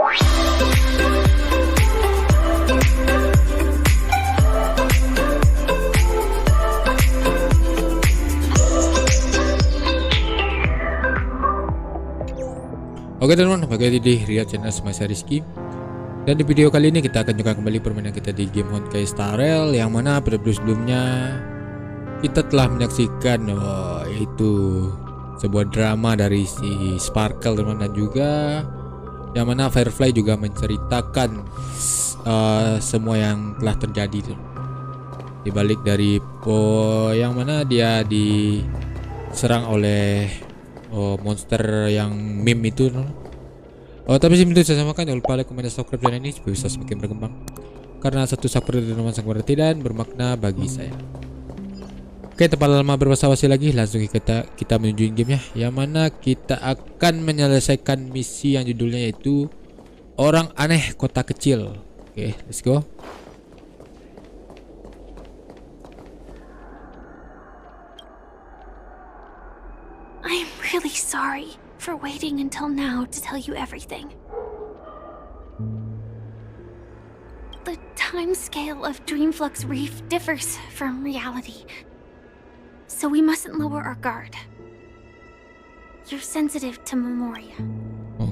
Oke teman-teman, balik lagi di Ria Channel saya Rizky. Dan di video kali ini kita akan juga kembali permainan kita di game Honkai Starel, yang mana pada video sebelumnya kita telah menyaksikan yaitu sebuah drama dari si Sparkle teman, dan juga yang mana Firefly juga menceritakan semua yang telah terjadi di balik dari yang mana dia diserang oleh monster yang meme itu. Tapi sebelum itu saya samakan, jangan lupa like, komen, dan subscribe channel ini supaya bisa semakin berkembang, karena satu subscribe dan teman sangat berarti dan bermakna bagi saya. Oke, tanpa lama berbasa-basi lagi, langsung kita menuju game ya, yang mana kita akan menyelesaikan misi yang judulnya yaitu Orang Aneh Kota Kecil. Oke, let's go. I'm really sorry for waiting until now to tell you everything. The time scale of Dreamflux Reef differs from reality, so we mustn't lower our guard. You're sensitive to Memoria.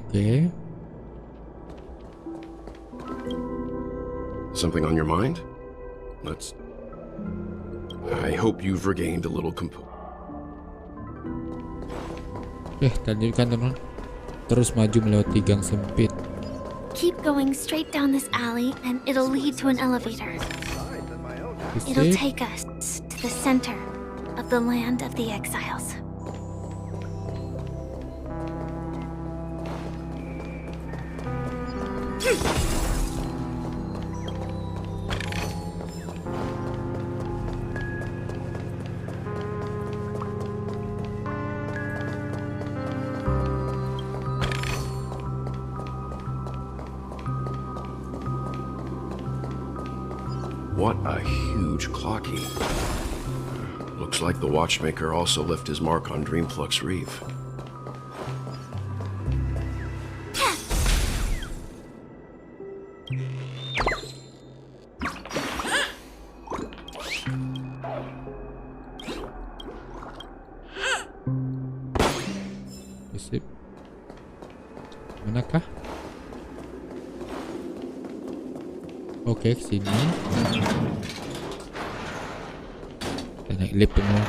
Okay. Something on your mind? I hope you've regained a little composure. Lanjutkan teman, terus maju melewati gang sempit. Keep going straight down this alley and it'll lead to an elevator. It'll take us to the center of the land of the exiles. What a huge clocky. Looks like the watchmaker also left his mark on Dreamflux Reef. Sip. Manakah? Oke, sini. Kita naik lift semua.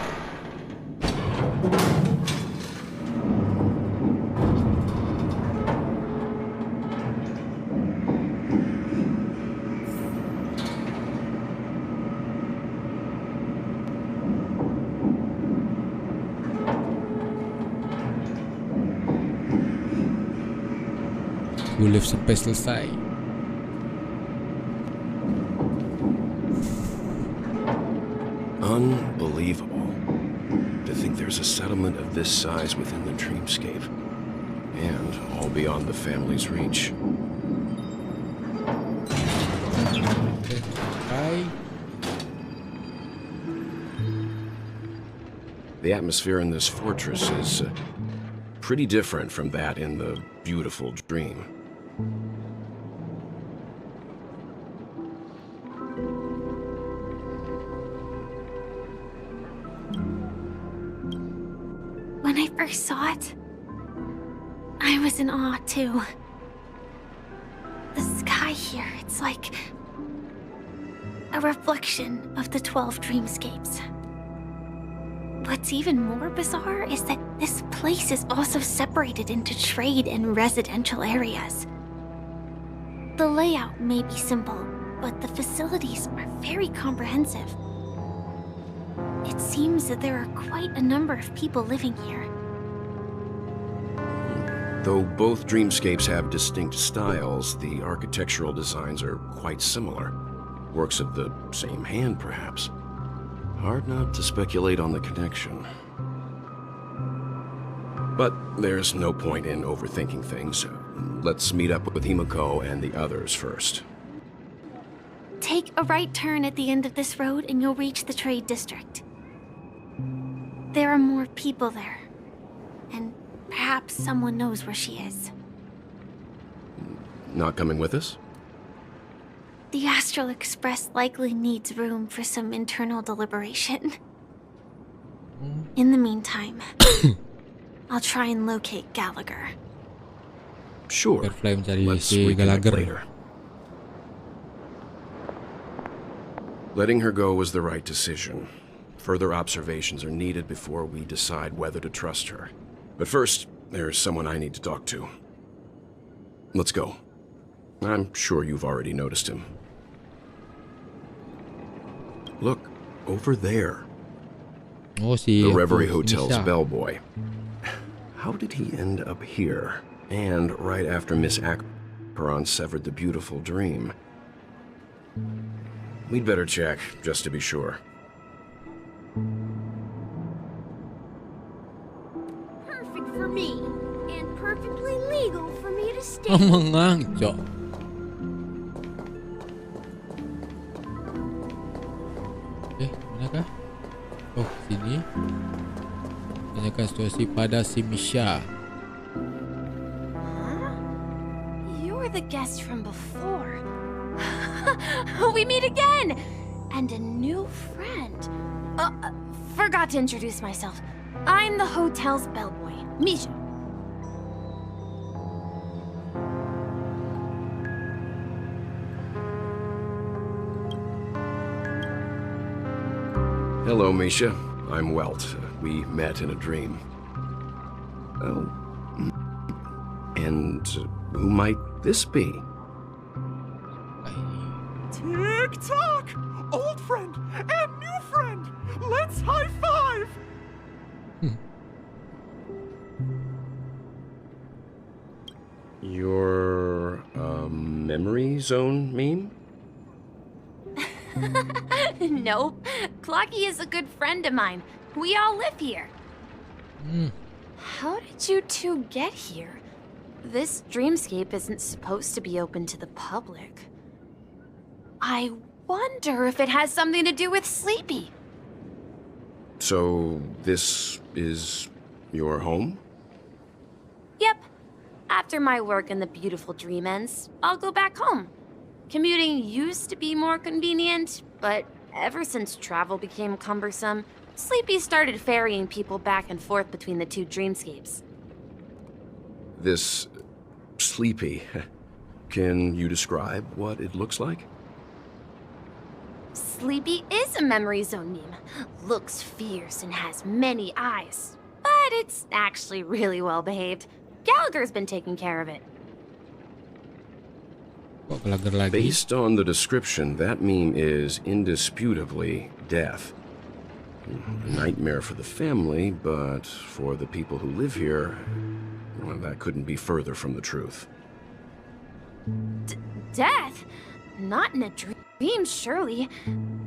Lift sampai selesai. Unbelievable. To think there's a settlement of this size within the dreamscape, and all beyond the family's reach. Bye. The atmosphere in this fortress is pretty different from that in the beautiful dream. When I first saw it, I was in awe too. The sky here, it's like a reflection of the 12 dreamscapes. What's even more bizarre is that this place is also separated into trade and residential areas. The layout may be simple, but the facilities are very comprehensive. It seems that there are quite a number of people living here. Though both dreamscapes have distinct styles, the architectural designs are quite similar. Works of the same hand, perhaps. Hard not to speculate on the connection. But there's no point in overthinking things. Let's meet up with Himiko and the others first. Take a right turn at the end of this road and you'll reach the trade district. There are more people there, and perhaps someone knows where she is. Not coming with us? The Astral Express likely needs room for some internal deliberation. In the meantime, I'll try and locate Gallagher. Sure. Firefly mencari Let's si reconnect Gallagher. later. Letting her go was the right decision. Further observations are needed before we decide whether to trust her. But first, there's someone I need to talk to. Let's go. I'm sure you've already noticed him. Look, over there. Oh, si The aku, Reverie si Hotel's Misha. bellboy. How did he end up here? And right after Miss Akperon severed the beautiful dream. We'd better check, just to be sure. Perfect for me, and perfectly legal for me to stay. Mengangcok. Manakah? Oh, sini. Tanyakan situasi pada si Misha. Huh? You're the guest from before. We meet again! And a new friend. Forgot to introduce myself. I'm the hotel's bellboy, Misha. Hello, Misha. I'm Welt. We met in a dream. Oh. And who might this be? Tick-tock! Old friend and new friend! Let's high-five! You're a memory zone meme? Nope. Clocky is a good friend of mine. We all live here. How did you two get here? This dreamscape isn't supposed to be open to the public. I wonder if it has something to do with Sleepy. So, this is your home? Yep. After my work in the beautiful dream ends, I'll go back home. Commuting used to be more convenient, but ever since travel became cumbersome, Sleepy started ferrying people back and forth between the two dreamscapes. This Sleepy. Can you describe what it looks like? Sleepy is a memory zone meme. Looks fierce and has many eyes. But it's actually really well behaved. Gallagher's been taking care of it. Kok Gallagher lagi? Based on the description, that meme is indisputably death. A nightmare for the family, but for the people who live here, well, that couldn't be further from the truth. Death? Not in a dream, surely.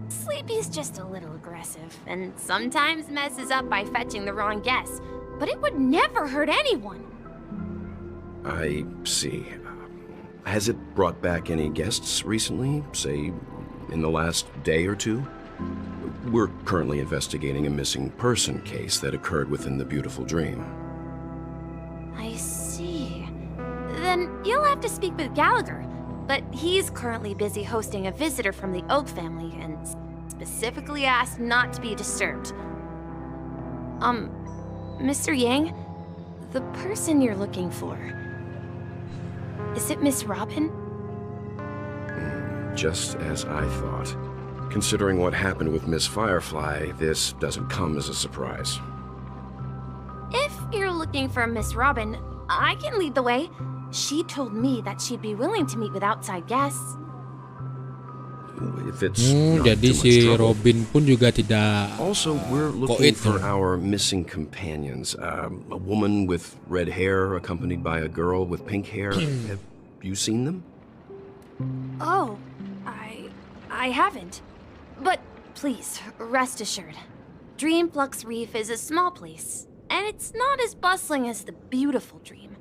Sleepy's just a little aggressive, and sometimes messes up by fetching the wrong guess. But it would never hurt anyone. I see. Has it brought back any guests recently? Say, in the last day or two? We're currently investigating a missing person case that occurred within the beautiful dream. I see. Then you'll have to speak with Gallagher. But he's currently busy hosting a visitor from the Oak family and specifically asked not to be disturbed. Mr. Yang, the person you're looking for, is it Miss Robin? Just as I thought. Considering what happened with Miss Firefly, this doesn't come as a surprise. If you're looking for Miss Robin, I can lead the way. She told me that she'd be willing to meet with outside guests. If it's not Jadi too si much trouble. Robin pun juga tidak. Also, we're looking Koit. for our missing companions. A woman with red hair accompanied by a girl with pink hair. Have you seen them? Oh, I haven't. But please, rest assured. Dreamflux Reef is a small place, and it's not as bustling as the beautiful dream,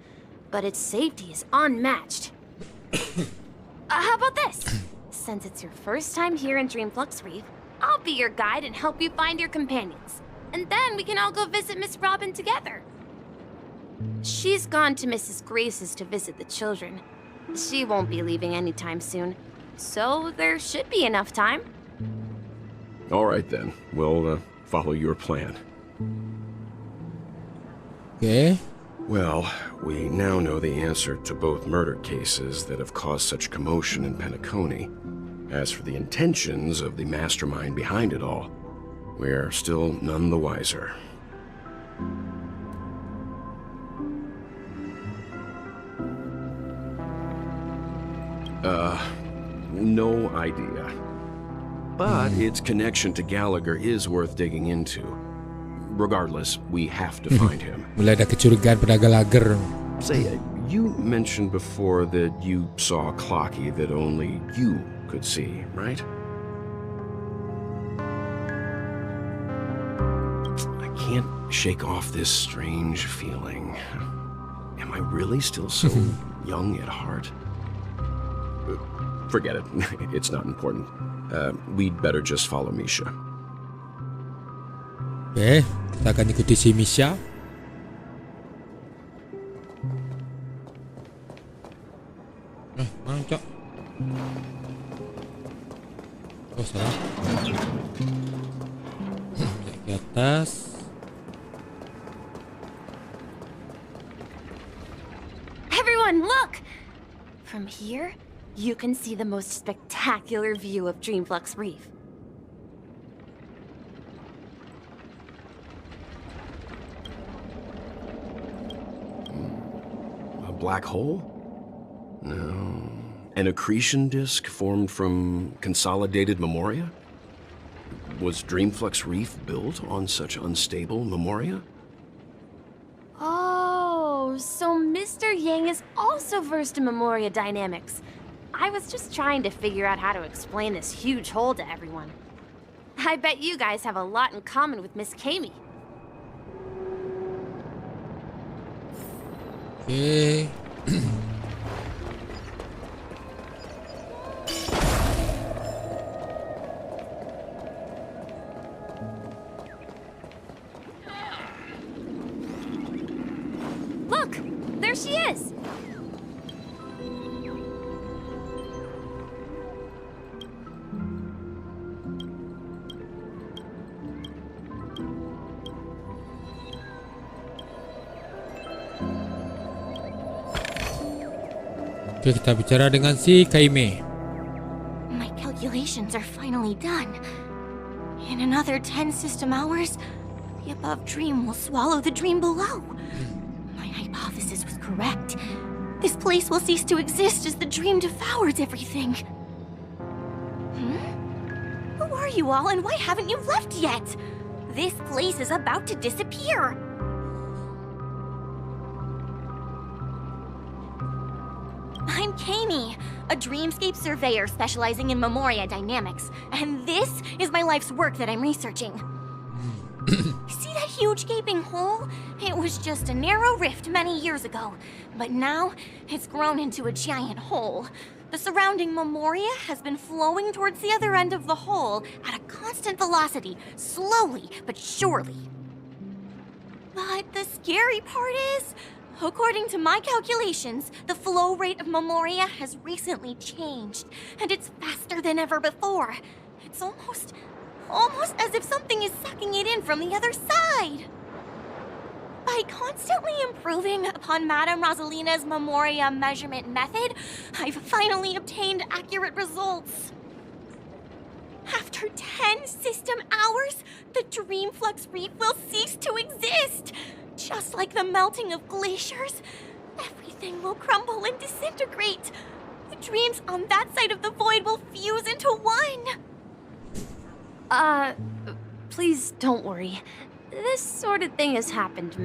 but its safety is unmatched. How about this? Since it's your first time here in Dreamflux Reef, I'll be your guide and help you find your companions. And then we can all go visit Miss Robin together. She's gone to Mrs. Grace's to visit the children. She won't be leaving anytime soon, so there should be enough time. All right then, we'll follow your plan. Oke. Well, we now know the answer to both murder cases that have caused such commotion in Penacony. As for the intentions of the mastermind behind it all, we're still none the wiser. No idea. But its connection to Gallagher is worth digging into. Regardless, we have to find him. Mulai ada kecurigaan pada Gallagher. Say, you mentioned before that you saw a clocky that only you could see, right? I can't shake off this strange feeling. Am I really still so young at heart? Forget it. It's not important. We'd better just follow Misha. Oke, kita akan ikuti si Misha. Mana cok? Oh salah. Naik ke atas. Everyone, look! From here, you can see the most spectacular view of Dreamflux Reef. A black hole? No. An accretion disk formed from consolidated memoria? Was Dreamflux Reef built on such unstable memoria? Oh, so Mr. Yang is also versed in memoria dynamics. I was just trying to figure out how to explain this huge hole to everyone. I bet you guys have a lot in common with Miss Kami. Oke. Look, there she is. Oke, kita bicara dengan si Kaime. My calculations are finally done. In another 10 system hours, the above dream will swallow the dream below. My hypothesis was correct. This place will cease to exist as the dream devours everything. Who are you all and why haven't you left yet? This place is about to disappear. I'm Kami, a dreamscape surveyor specializing in memoria dynamics, and this is my life's work that I'm researching. See that huge gaping hole? It was just a narrow rift many years ago, but now it's grown into a giant hole. The surrounding memoria has been flowing towards the other end of the hole at a constant velocity, slowly but surely. But the scary part is, according to my calculations, the flow rate of memoria has recently changed, and it's faster than ever before. It's almost as if something is sucking it in from the other side. By constantly improving upon Madame Rosalina's memoria measurement method, I've finally obtained accurate results. After 10 system hours, the Dreamflux Reef will cease to exist. Just like the melting of glaciers, everything will crumble and disintegrate. The dreams on that side of the void will fuse into one. Please don't worry. This sort of thing has happened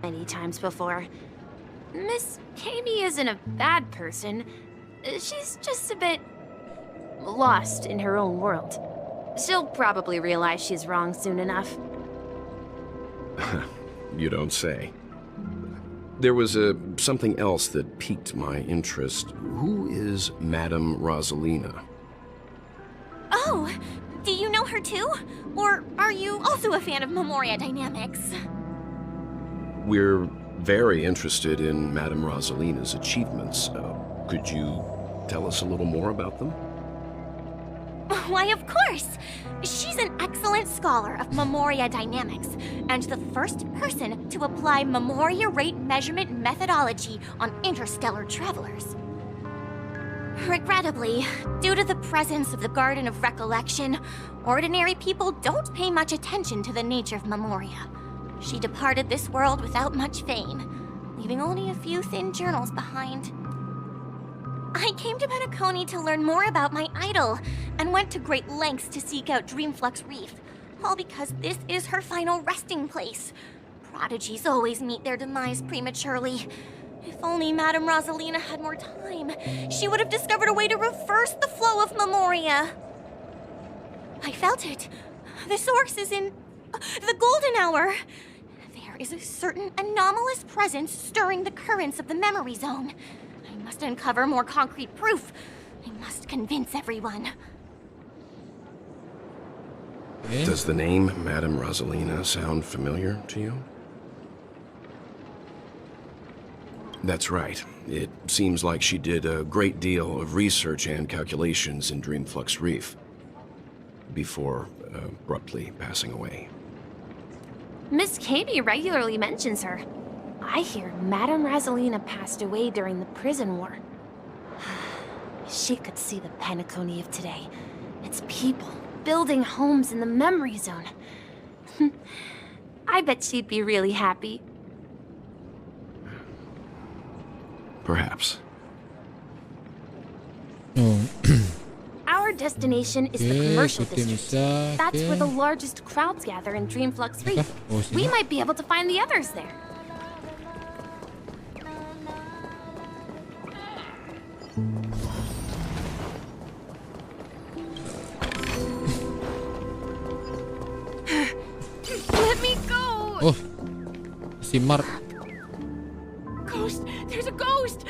many times before. Miss Kami isn't a bad person. She's just a bit lost in her own world. She'll probably realize she's wrong soon enough. You don't say. There was something else that piqued my interest. Who is Madame Rosalina? Oh, do you know her too? Or are you also a fan of memoria dynamics? We're very interested in Madame Rosalina's achievements. Could you tell us a little more about them? Why, of course! She's an excellent scholar of Memoria dynamics, and the first person to apply Memoria rate measurement methodology on interstellar travelers. Regrettably, due to the presence of the Garden of Recollection, ordinary people don't pay much attention to the nature of Memoria. She departed this world without much fame, leaving only a few thin journals behind. I came to Penacony to learn more about my idol, and went to great lengths to seek out Dreamflux Reef, all because this is her final resting place. Prodigies always meet their demise prematurely. If only Madame Rosalina had more time, she would have discovered a way to reverse the flow of Memoria. I felt it. The source is in the golden hour. There is a certain anomalous presence stirring the currents of the memory zone. I must uncover more concrete proof. I must convince everyone. Okay. Does the name Madame Rosalina sound familiar to you? That's right. It seems like she did a great deal of research and calculations in Dreamflux Reef before abruptly passing away. Miss Katie regularly mentions her. I hear Madame Rosalina passed away during the prison war. She could see the Penacony of today. Its people building homes in the memory zone. I bet she'd be really happy. Perhaps. Oh. Our destination is the Okay, commercial ikuti district. misah. That's where the Okay. largest crowds gather in Dreamflux Reef. Oh, sini. We might be able to find the others there. Let me go! Oh, si Mark Ghost! There's a ghost!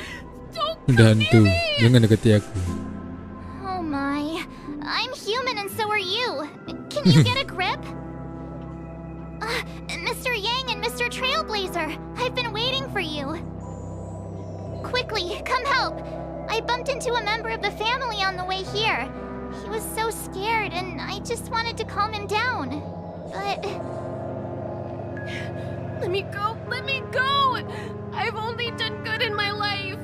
Don't udah hantu. Jangan deketi aku. Oh my. I'm human and so are you. Can you get a grip? Mr. Yang and Mr. Trailblazer, I've been waiting for you. Quickly, come help. I bumped into a member of the family on the way here. He was so scared and I just wanted to calm him down. But... Let me go! Let me go! I've only done good in my life.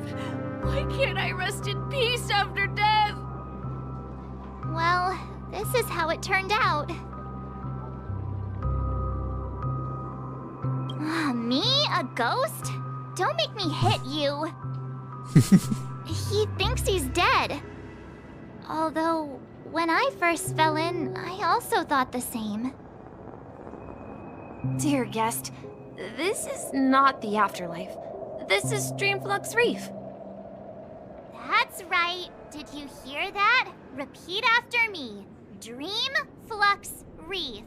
Why can't I rest in peace after death? well, this is how it turned out. Me? A ghost? Don't make me hit you. He thinks he's dead. Although, when I first fell in, I also thought the same. Dear guest, this is not the afterlife. This is Dreamflux Reef. That's right. Did you hear that? Repeat after me. Dreamflux Reef.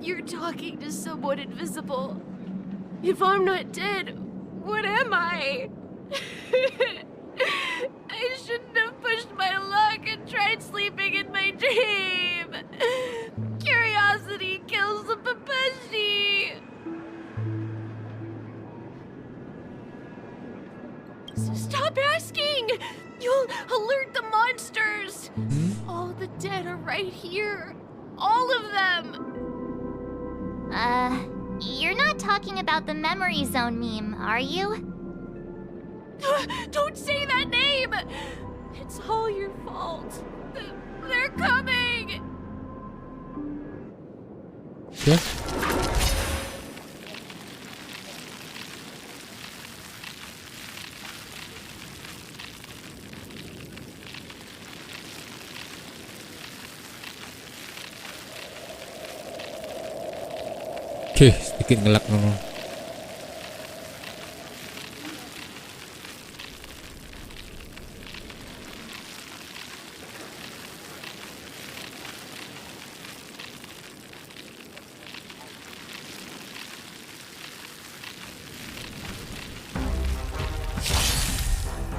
You're talking to someone invisible. If I'm not dead, what am I? I shouldn't have pushed my luck and tried sleeping in my dream. Curiosity kills the Papeshi. Stop asking! You'll alert the monsters! All the dead are right here. All of them! You're not talking about the memory zone meme, are you? Don't say that name! It's all your fault. They're coming! Ya. Oke, sedikit ngelak memang.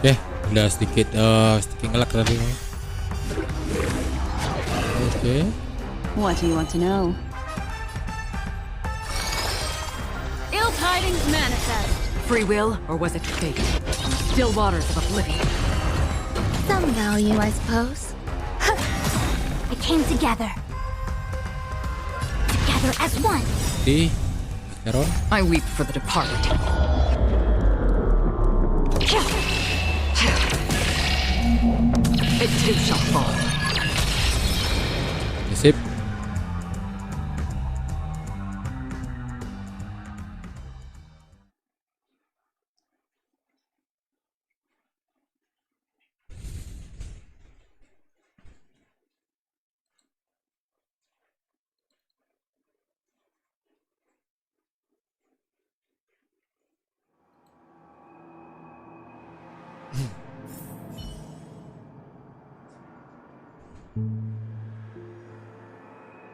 Oke, udah sedikit ngelak tadi. Oke. What do you want to know? Ill tidings manifest. Free will, or was it fate? still waters of oblivion. Some value, I suppose. It came together. Together as one. Di Heron. I weep for the departed. It too shall fall. Sip.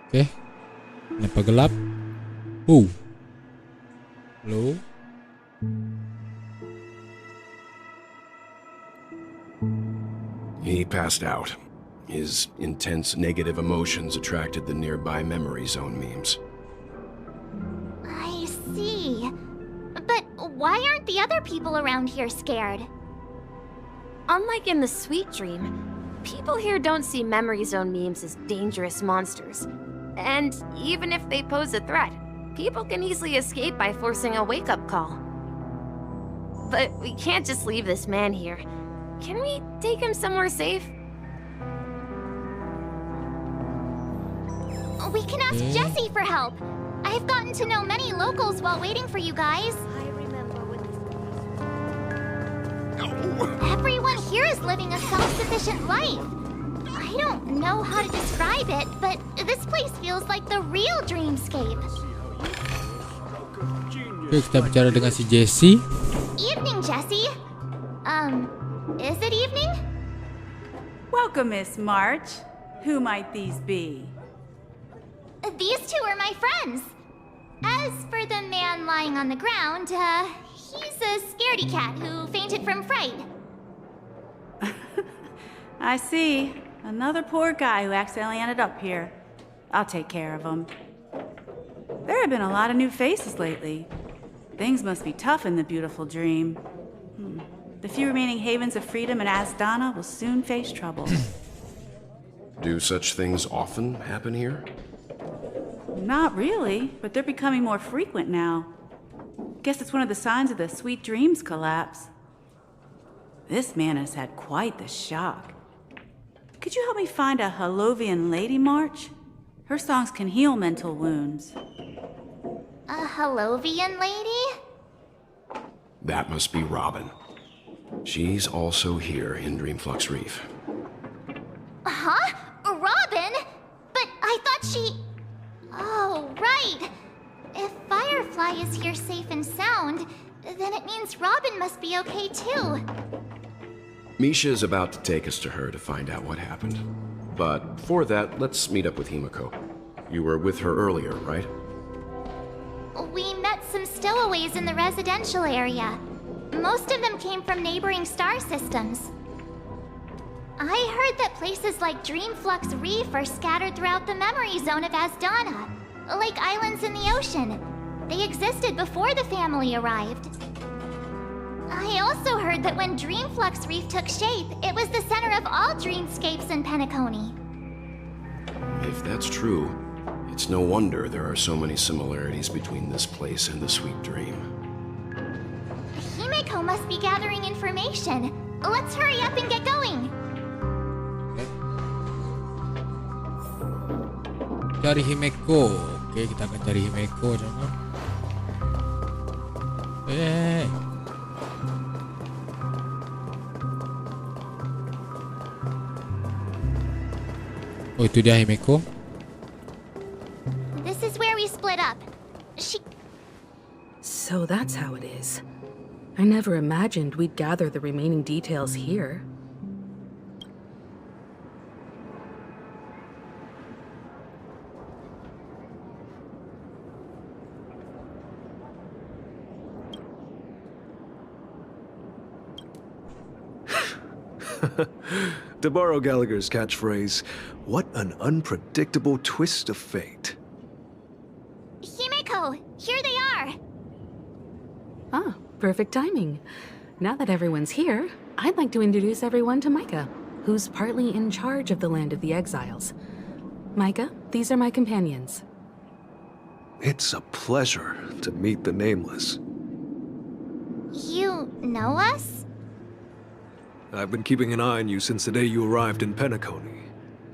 Oke. Kenapa gelap? Halo. He passed out. His intense negative emotions attracted the nearby memory zone memes. I see. But why aren't the other people around here scared? Unlike in the Sweet Dream, people here don't see memory zone memes as dangerous monsters. And even if they pose a threat, people can easily escape by forcing a wake-up call. But we can't just leave this man here. Can we take him somewhere safe? We can ask Jessie for help. I've gotten to know many locals while waiting for you guys. I remember when Everyone here is living a self-sufficient life. I don't know how to describe it, but this place feels like the real dreamscape. Oke, kita bicara dengan si Jessie. Evening, Jessie. Is it evening? Welcome, Miss March. Who might these be? These two are my friends. As for the man lying on the ground, he's a scaredy cat who fainted from fright. I see. Another poor guy who accidentally ended up here. I'll take care of him. There have been a lot of new faces lately. Things must be tough in the beautiful dream. The few remaining havens of freedom in Asdana will soon face trouble. Do such things often happen here? Not really, but they're becoming more frequent now. Guess it's one of the signs of the Sweet Dreams collapse. This man has had quite the shock. Could you help me find a Halovian lady, March? Her songs can heal mental wounds. A Halovian lady? That must be Robin. She's also here in Dreamflux Reef. Huh? Robin? But I thought she... Oh, right. If Firefly is here safe and sound, then it means Robin must be okay too. Misha is about to take us to her to find out what happened. But before that, let's meet up with Himiko. You were with her earlier, right? We met some stowaways in the residential area. Most of them came from neighboring star systems. I heard that places like Dreamflux Reef are scattered throughout the memory zone of Asdana, like islands in the ocean. They existed before the family arrived. I also heard that when Dreamflux Reef took shape, it was the center of all dreamscapes in Penacony. If that's true, it's no wonder there are so many similarities between this place and the Sweet Dream. Himiko must be gathering information. Let's hurry up and get going. Cari Himeko. Oke, kita akan cari Himeko, jangan. Oh, itu dia Himeko. This is where we split up. So that's how it is. I never imagined we'd gather the remaining details here. To borrow Gallagher's catchphrase, what an unpredictable twist of fate. Himiko, here they are. Ah, perfect timing. Now that everyone's here, I'd like to introduce everyone to Micah, who's partly in charge of the land of the exiles. Micah, these are my companions. It's a pleasure to meet the Nameless. You know us? I've been keeping an eye on you since the day you arrived in Penacony.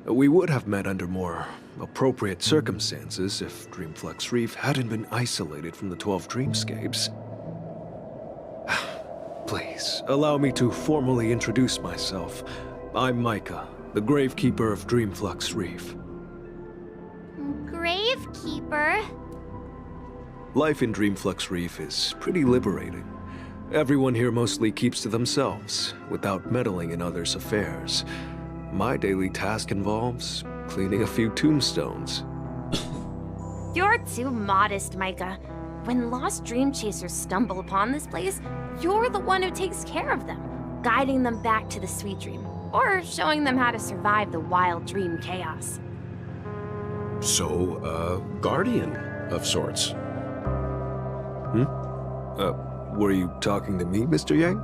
We would have met under more appropriate circumstances if Dreamflux Reef hadn't been isolated from the 12 Dreamscapes. Please, allow me to formally introduce myself. I'm Micah, the Gravekeeper of Dreamflux Reef. Gravekeeper? Life in Dreamflux Reef is pretty liberating. Everyone here mostly keeps to themselves, without meddling in others' affairs. My daily task involves cleaning a few tombstones. You're too modest, Micah. When lost dream chasers stumble upon this place, you're the one who takes care of them, guiding them back to the sweet dream, or showing them how to survive the wild dream chaos. So, guardian of sorts. Were you talking to me, Mr. Yang?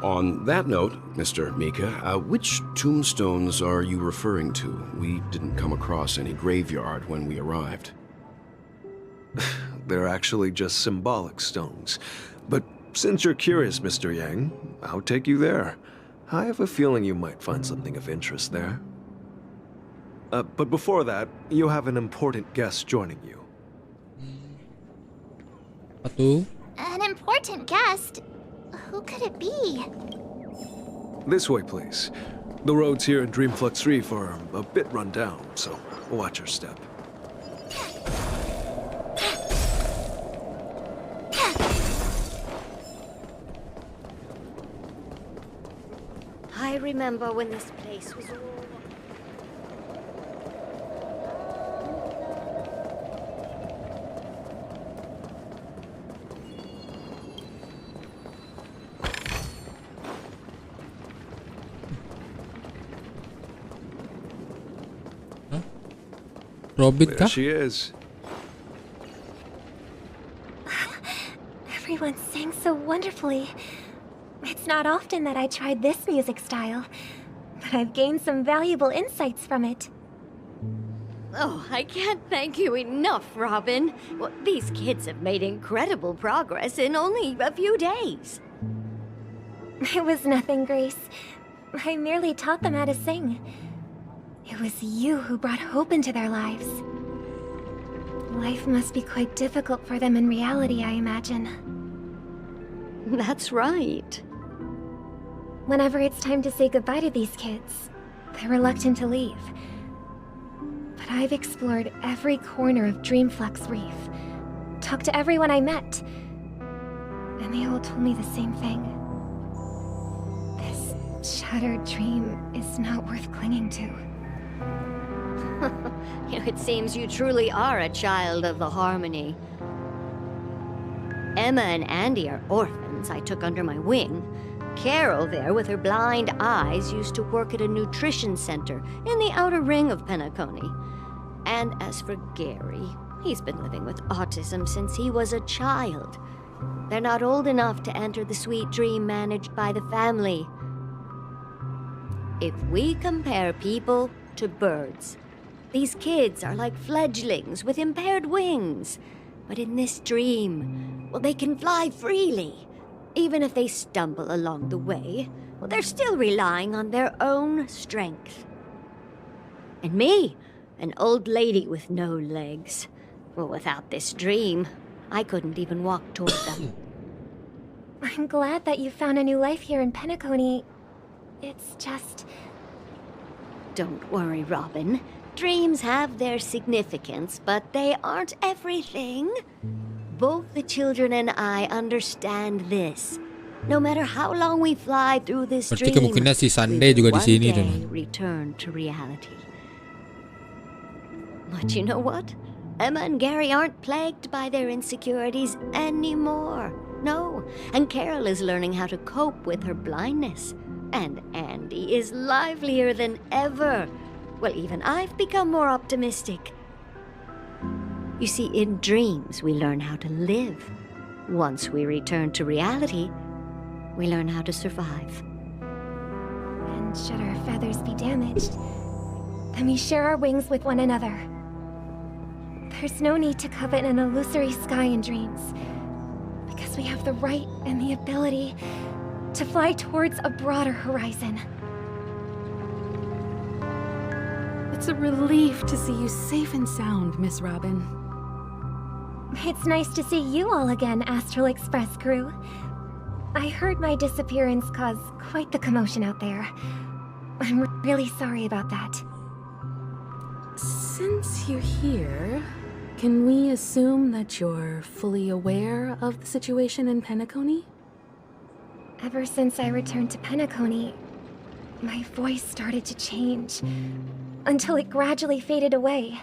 On that note, Mr. Mika, which tombstones are you referring to? We didn't come across any graveyard when we arrived. They're actually just symbolic stones. But since you're curious, Mr. Yang, I'll take you there. I have a feeling you might find something of interest there. But before that, you have an important guest joining you. Atau? An important guest? Who could it be? This way, please. The roads here in Dreamflux Reef are a bit run down, so watch your step. I remember when this place was all... Robin There kah? she is. Everyone sang so wonderfully. It's not often that I tried this music style, but I've gained some valuable insights from it. Oh, I can't thank you enough, Robin. Well, these kids have made incredible progress in only a few days. It was nothing, Grace. I merely taught them how to sing. It was you who brought hope into their lives. Life must be quite difficult for them in reality, I imagine. That's right. Whenever it's time to say goodbye to these kids, they're reluctant to leave. But I've explored every corner of Dreamflux Reef, talked to everyone I met, and they all told me the same thing. This shattered dream is not worth clinging to. It seems you truly are a child of the Harmony. Emma and Andy are orphans I took under my wing. Carol there, with her blind eyes, used to work at a nutrition center in the outer ring of Penacony. And as for Gary, he's been living with autism since he was a child. They're not old enough to enter the sweet dream managed by the family. If we compare people to birds, these kids are like fledglings with impaired wings. But in this dream, well, they can fly freely. Even if they stumble along the way, well, they're still relying on their own strength. And me, an old lady with no legs. Well, without this dream, I couldn't even walk toward them. I'm glad that you found a new life here in Penacony. It's just... Don't worry, Robin. Dreams have their significance, but they aren't everything. Both the children and I understand this. No matter how long we fly through this Berarti dream, kemungkinan si Sunday we will juga di sini one day dong. return to reality. But you know what? Emma and Gary aren't plagued by their insecurities anymore. No, and Carol is learning how to cope with her blindness. And Andy is livelier than ever. Well, even I've become more optimistic. You see, in dreams, we learn how to live. Once we return to reality, we learn how to survive. And should our feathers be damaged, then we share our wings with one another. There's no need to covet an illusory sky in dreams, because we have the right and the ability to fly towards a broader horizon. It's a relief to see you safe and sound, Miss Robin. It's nice to see you all again, Astral Express crew. I heard my disappearance caused quite the commotion out there. I'm really sorry about that. Since you're here, can we assume that you're fully aware of the situation in Penacony? Ever since I returned to Penacony, my voice started to change, until it gradually faded away.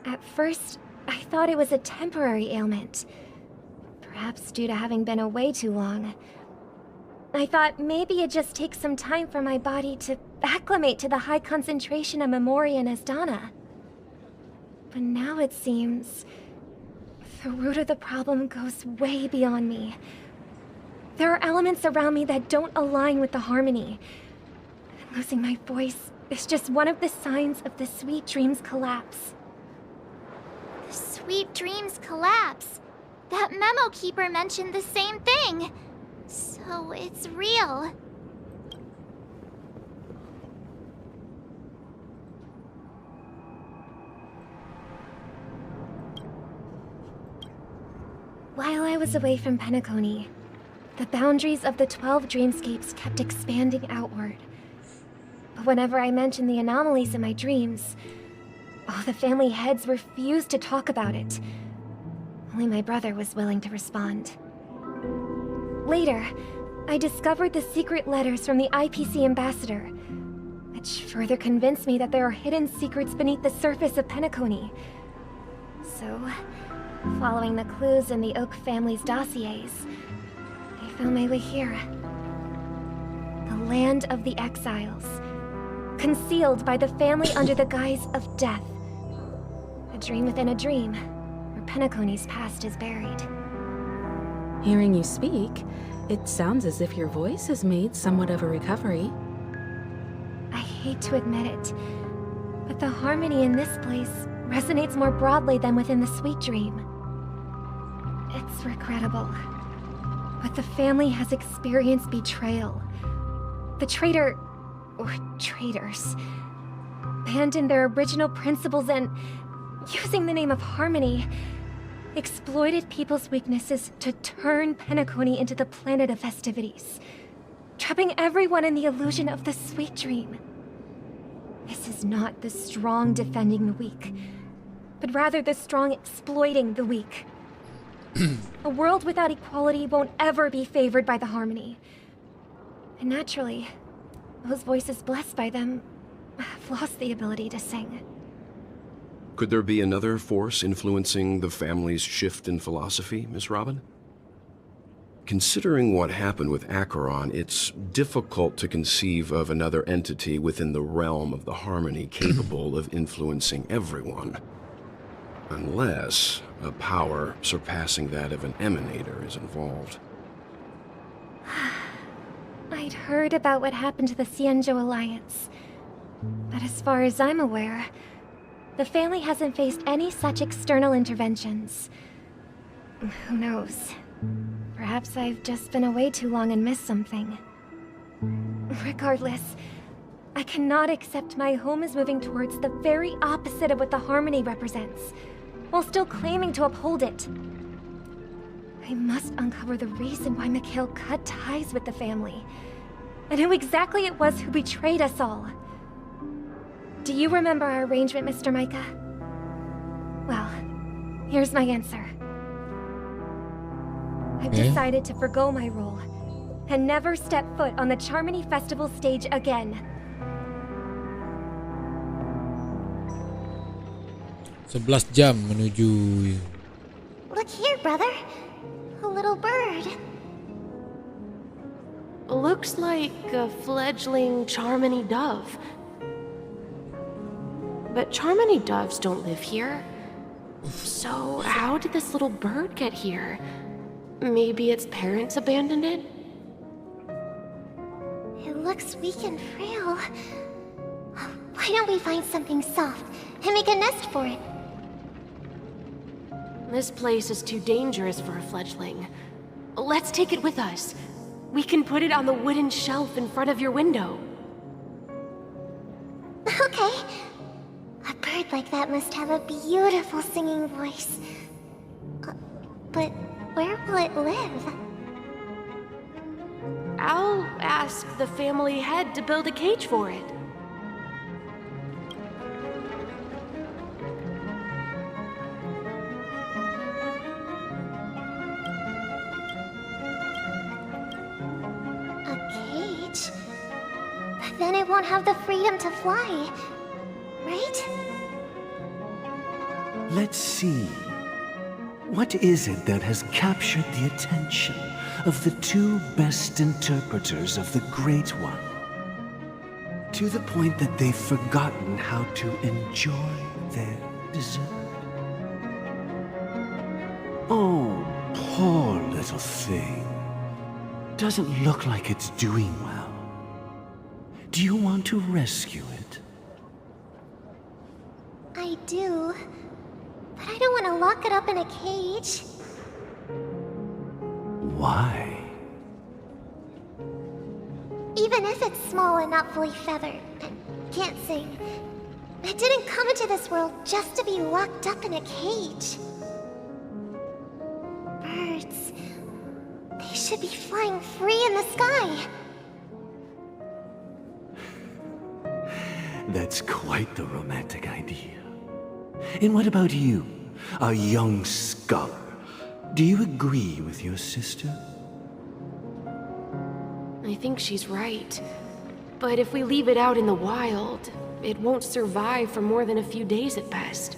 At first, I thought it was a temporary ailment, perhaps due to having been away too long. I thought maybe it just takes some time for my body to acclimate to the high concentration of Memoria and Asdana. But now it seems the root of the problem goes way beyond me. There are elements around me that don't align with the harmony. And losing my voice is just one of the signs of the Sweet Dreams collapse. The Sweet Dreams collapse. That memo keeper mentioned the same thing. So it's real. While I was away from Penacony, the boundaries of the 12 dreamscapes kept expanding outward. But whenever I mentioned the anomalies in my dreams, all the family heads refused to talk about it. Only my brother was willing to respond. Later, I discovered the secret letters from the IPC ambassador, which further convinced me that there are hidden secrets beneath the surface of Penacony. So, following the clues in the Oak family's dossiers, I found my way here. The land of the exiles, concealed by the family under the guise of death. A dream within a dream, where Penacony's past is buried. Hearing you speak, it sounds as if your voice has made somewhat of a recovery. I hate to admit it, but the harmony in this place resonates more broadly than within the Sweet Dream. It's regrettable, but the family has experienced betrayal. The traitor, or traitors, abandoned their original principles and, using the name of harmony, exploited people's weaknesses to turn Penacony into the planet of festivities, trapping everyone in the illusion of the Sweet Dream. This is not the strong defending the weak, but rather the strong exploiting the weak. A world without equality won't ever be favored by the harmony. And naturally, those voices blessed by them have lost the ability to sing. Could there be another force influencing the family's shift in philosophy, Miss Robin? Considering what happened with Acheron, it's difficult to conceive of another entity within the realm of the harmony capable of influencing everyone. Unless a power surpassing that of an emanator is involved. I'd heard about what happened to the Xianzhou Alliance, but as far as I'm aware, the family hasn't faced any such external interventions. Who knows? Perhaps I've just been away too long and missed something. Regardless, I cannot accept my home is moving towards the very opposite of what the harmony represents, while still claiming to uphold it. I must uncover the reason why Mikhail cut ties with the family, and who exactly it was who betrayed us all. Do you remember our arrangement, Mr. Micah? Well, here's my answer. I've decided to forgo my role, and never step foot on the Charmony Festival stage again. Sebelas jam menuju. Look here, brother. A little bird. Looks like a fledgling Charmony dove. But Charmony doves don't live here. So, how did this little bird get here? Maybe its parents abandoned it? It looks weak and frail. Why don't we find something soft and make a nest for it? This place is too dangerous for a fledgling. Let's take it with us. We can put it on the wooden shelf in front of your window. Okay. A bird like that must have a beautiful singing voice. But where will it live? I'll ask the family head to build a cage for it. A cage? But then it won't have the freedom to fly, right? Let's see. What is it that has captured the attention of the two best interpreters of the Great One? To the point that they've forgotten how to enjoy their dessert. Oh, poor little thing. Doesn't look like it's doing well. Do you want to rescue it? I do. But I don't want to lock it up in a cage. Why? Even if it's small and not fully feathered, and can't sing, it didn't come into this world just to be locked up in a cage. Birds, they should be flying free in the sky. That's quite the romantic idea. And what about you, a young scholar? Do you agree with your sister? I think she's right. But if we leave it out in the wild, it won't survive for more than a few days at best.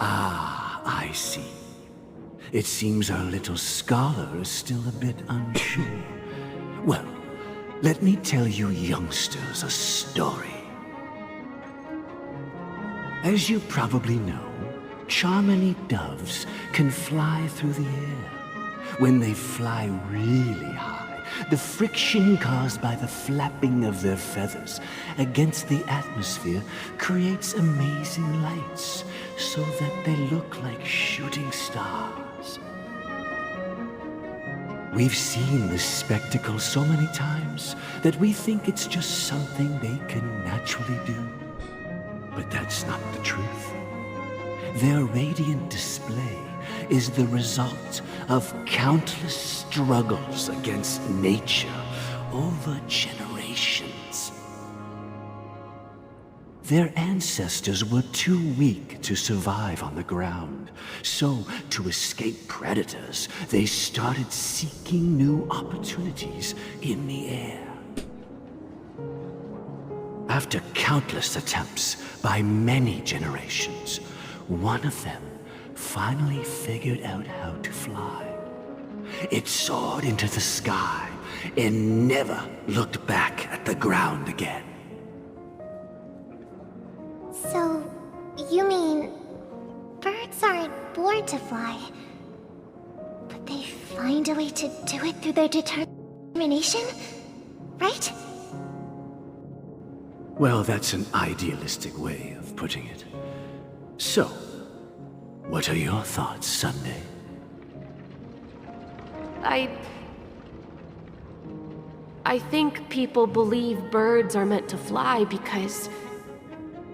Ah, I see. It seems our little scholar is still a bit unsure. Well, let me tell you youngsters a story. As you probably know, Charmony doves can fly through the air. When they fly really high, the friction caused by the flapping of their feathers against the atmosphere creates amazing lights, so that they look like shooting stars. We've seen this spectacle so many times that we think it's just something they can naturally do. But that's not the truth. Their radiant display is the result of countless struggles against nature over generations. Their ancestors were too weak to survive on the ground, so to escape predators, they started seeking new opportunities in the air. After countless attempts by many generations, one of them finally figured out how to fly. It soared into the sky and never looked back at the ground again. So, you mean birds aren't born to fly, but they find a way to do it through their determination, right? Well, that's an idealistic way of putting it. So, what are your thoughts, Sunday? I think people believe birds are meant to fly because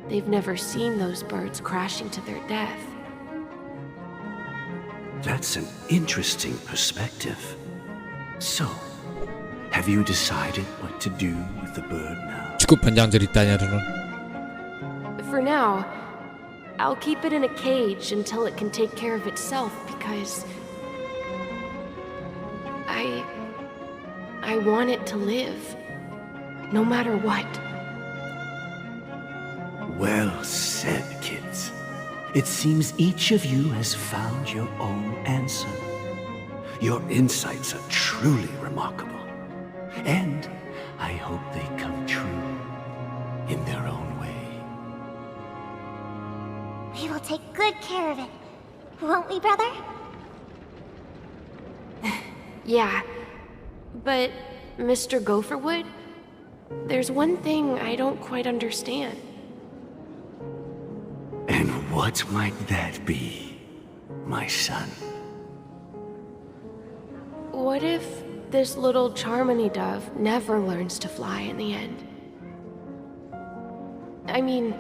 they've never seen those birds crashing to their death. That's an interesting perspective. So, have you decided what to do with the bird now? Cukup panjang ceritanya, teman. For now, I'll keep it in a cage until it can take care of itself because I want it to live, no matter what. Well said, kids. It seems each of you has found your own answer. Your insights are truly remarkable. And I hope they come true in their own way. We will take good care of it. Won't we, brother? Yeah, but Mr. Gopherwood, there's one thing I don't quite understand. And what might that be, my son? What if this little Charmony dove never learns to fly in the end? I mean,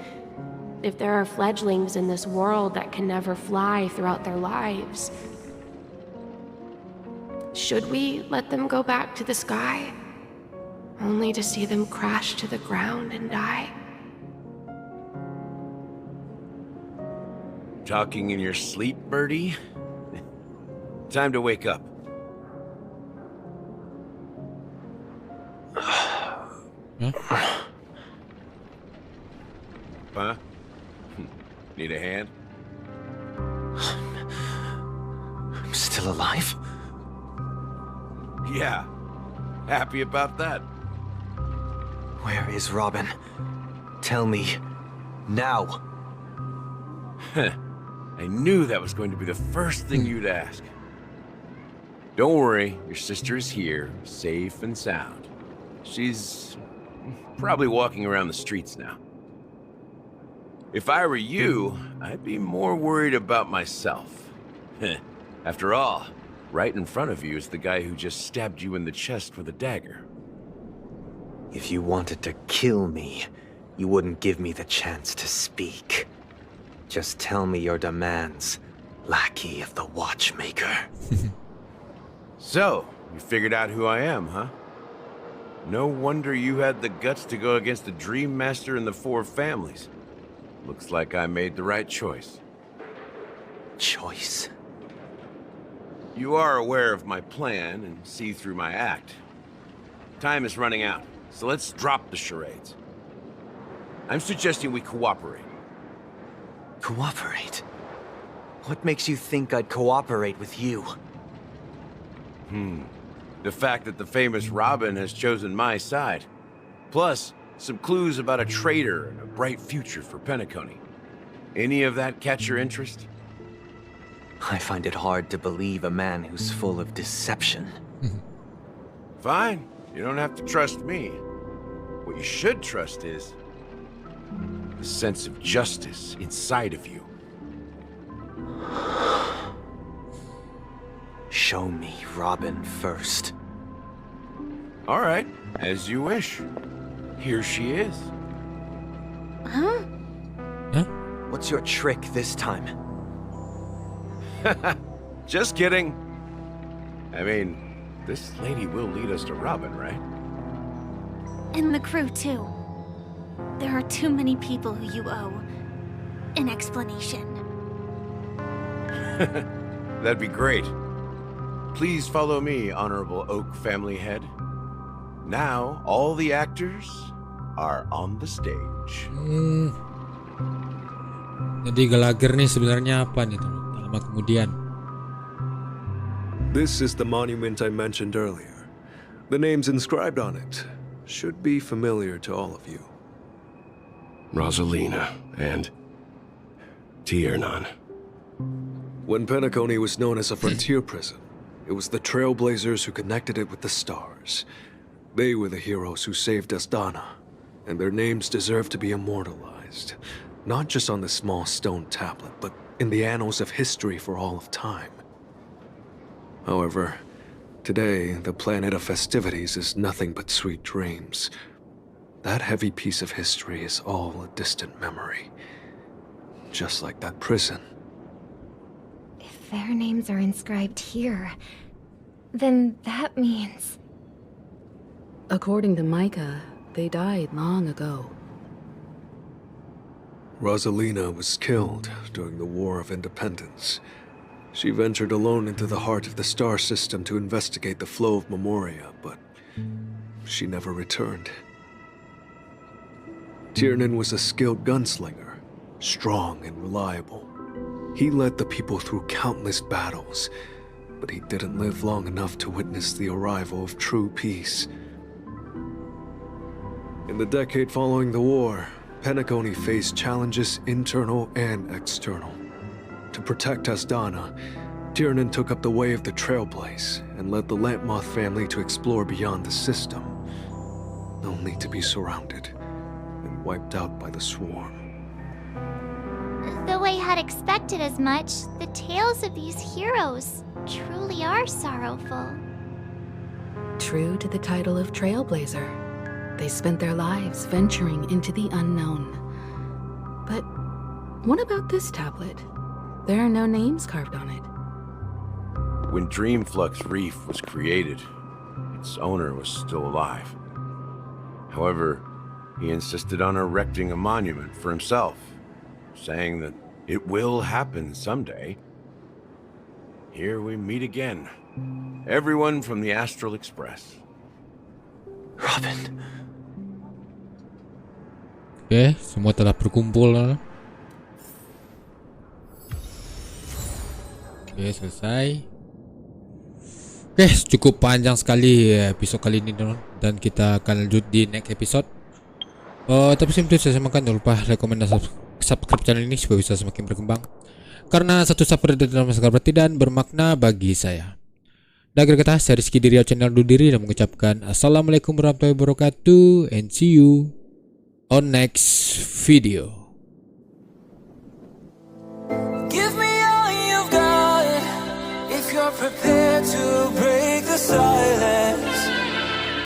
if there are fledglings in this world that can never fly throughout their lives, should we let them go back to the sky, only to see them crash to the ground and die? Talking in your sleep, birdie? Time to wake up. Huh? Need a hand? I'm still alive? Yeah. Happy about that. Where is Robin? Tell me. Now. I knew that was going to be the first thing you'd ask. Don't worry, your sister is here, safe and sound. She's probably walking around the streets now. If I were you, I'd be more worried about myself. After all, right in front of you is the guy who just stabbed you in the chest with a dagger. If you wanted to kill me, you wouldn't give me the chance to speak. Just tell me your demands, lackey of the watchmaker. So, you figured out who I am, huh? No wonder you had the guts to go against the Dream Master and the Four Families. Looks like I made the right choice. Choice? You are aware of my plan and see through my act. Time is running out, so let's drop the charades. I'm suggesting we cooperate. Cooperate? What makes you think I'd cooperate with you? The fact that the famous Robin has chosen my side. Plus, some clues about a traitor and a bright future for Penacony. Any of that catch your interest? I find it hard to believe a man who's full of deception. Fine. You don't have to trust me. What you should trust is the sense of justice inside of you. Show me Robin first. All right, as you wish. Here she is. Huh? What's your trick this time? Just kidding. I mean, this lady will lead us to Robin, right? And the crew, too. There are too many people who you owe an explanation. That'd be great. Please follow me, Honorable Oak Family Head. Now, all the actors are on the stage. Jadi Gallagher nih sebenarnya apa nih teman? Lama kemudian. This is the monument I mentioned earlier. The names inscribed on it should be familiar to all of you. Rosalina and Tiernan. When Penacony was known as a frontier prison, it was the trailblazers who connected it with the stars. They were the heroes who saved Asdana, and their names deserve to be immortalized, not just on this small stone tablet, but in the annals of history for all of time. However, today, the planet of festivities is nothing but sweet dreams. That heavy piece of history is all a distant memory. Just like that prison. If their names are inscribed here, then that means... According to Micah, they died long ago. Rosalina was killed during the War of Independence. She ventured alone into the heart of the star system to investigate the flow of Memoria, but she never returned. Tiernan was a skilled gunslinger, strong and reliable. He led the people through countless battles, but he didn't live long enough to witness the arrival of true peace. In the decade following the war, Penacony faced challenges internal and external. To protect Asdana, Tiernan took up the way of the Trailblaze and led the Lampmoth family to explore beyond the system, only to be surrounded and wiped out by the Swarm. Though I had expected as much, the tales of these heroes truly are sorrowful. True to the title of Trailblazer, they spent their lives venturing into the unknown. But what about this tablet? There are no names carved on it. When Dreamflux Reef was created, its owner was still alive. However, he insisted on erecting a monument for himself, saying that it will happen someday. Here we meet again. Everyone from the Astral Express. Robin. Oke, semua telah berkumpul. Oke, selesai. Oke, cukup panjang sekali episode kali ini, dan kita akan lanjut di next episode. Tapi sebelum saya semakan, jangan lupa rekomendasi subscribe channel ini supaya bisa semakin berkembang. Karena satu subscriber dalam segala arti dan bermakna bagi saya. Dan akhir kata, saya Rizky dari channel undur diri dan mengucapkan assalamualaikum warahmatullahi wabarakatuh, and see you on next video. Give me all you've got if you're prepared.